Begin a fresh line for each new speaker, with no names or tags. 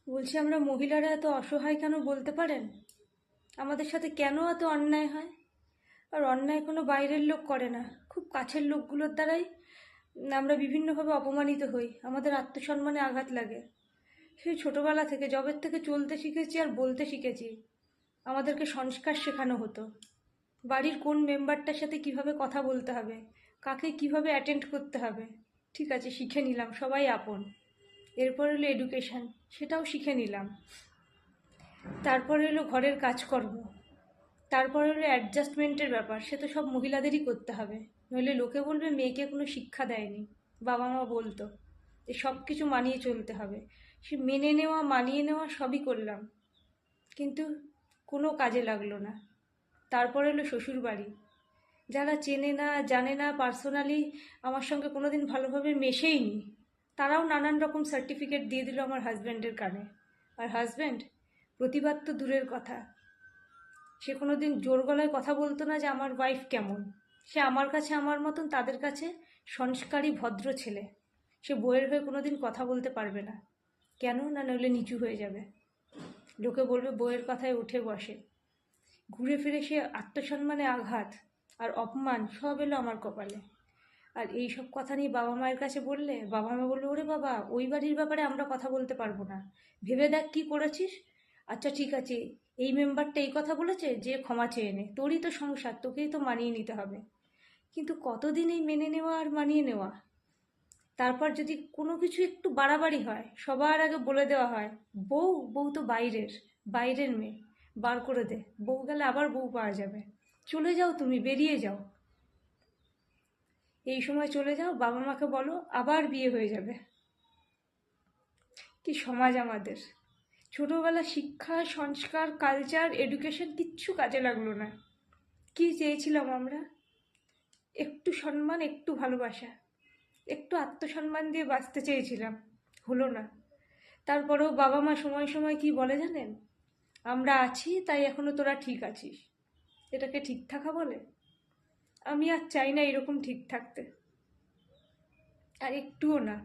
বলছি, আমরা মহিলারা এত অসহায় কেন বলতে পারেন? আমাদের সাথে কেন এত অন্যায় হয়? আর অন্যায় কোনো বাইরের লোক করে না, খুব কাছের লোকগুলোর দ্বারাই আমরা বিভিন্নভাবে অপমানিত হই, আমাদের আত্মসম্মানে আঘাত লাগে। সেই ছোটবেলা থেকে, জবের থেকে চলতে শিখেছি আর বলতে শিখেছি, আমাদেরকে সংস্কার শেখানো হতো। বাড়ির কোন মেম্বারটার সাথে কিভাবে কথা বলতে হবে, কাকে কিভাবে অ্যাটেন্ড করতে হবে, ঠিক আছে শিখে নিলাম, সবাই আপন। এরপর হলো এডুকেশন, সেটাও শিখে নিলাম। তারপরে হলো ঘরের কাজকর্ম, তারপরে হলো অ্যাডজাস্টমেন্টের ব্যাপার, সে তো সব মহিলাদেরই করতে হবে, নইলে লোকে বলবে মেয়েকে কোনো শিক্ষা দেয়নি। বাবা মা বলতো যে সব কিছু মানিয়ে চলতে হবে, সে মেনে নেওয়া মানিয়ে নেওয়া সবই করলাম, কিন্তু কোনো কাজে লাগলো না। তারপরে হলো শ্বশুর বাড়ি, যারা চেনে না জানে না পার্সোনালি, আমার সঙ্গে কোনোদিন ভালোভাবে মেশেইনি, তারাও নানান রকম সার্টিফিকেট দিয়ে দিল আমার হাজব্যান্ডের কানে। আর হাজব্যান্ড প্রতিবাদ তো দূরের কথা, সে কোনোদিন জোর গলায় কথা বলতো না যে আমার ওয়াইফ কেমন। সে আমার কাছে আমার মতন, তাদের কাছে সংস্কারী ভদ্র ছেলে। সে বউয়ের হয়ে কোনোদিন কথা বলতে পারবে না। কেন না, নইলে নিচু হয়ে যাবে, লোকে বলবে বউয়ের কথায় উঠে বসে। ঘুরে ফিরে সে আত্মসম্মানে আঘাত আর অপমান সব এলো আমার কপালে। আর এই সব কথা নিয়ে বাবা মায়ের কাছে বললে, বাবা মা বললো, ওরে বাবা, ওই বাড়ির ব্যাপারে আমরা কথা বলতে পারবো না, ভেবে দেখ কী করেছিস। আচ্ছা ঠিক আছে, এই মেম্বারটা এই কথা বলেছে, যে ক্ষমা চেয়ে নে, তোরই তো সংসার, তোকেই তো মানিয়ে নিতে হবে। কিন্তু কতদিন এই মেনে নেওয়া আর মানিয়ে নেওয়া? তারপর যদি কোনো কিছু একটু বাড়াবাড়ি হয়, সবার আগে বলে দেওয়া হয়, বউ বউ তো বাইরের, বাইরের মেয়ে, বার করে দে, বউ গেলে আবার বউ পাওয়া যাবে, চলে যাও, তুমি বেরিয়ে যাও, এই সময় চলে যাও, বাবা মাকে বলো, আবার বিয়ে হয়ে যাবে। কি সমাজ আমাদের! ছোটোবেলা শিক্ষা, সংস্কার, কালচার, এডুকেশন কিচ্ছু কাজে লাগলো না। কি চেয়েছিলাম আমরা? একটু সম্মান, একটু ভালোবাসা, একটু আত্মসম্মান দিয়ে বাঁচতে চেয়েছিলাম, হলো না। তারপরেও বাবা মা সময় সময় কি বলে জানেন? আমরা আছি তাই এখনো তোরা ঠিক আছিস। এটাকে ঠিক থাকা বলে? আমি আর চাই না এরকম ঠিক থাকতে, আর একটুও না।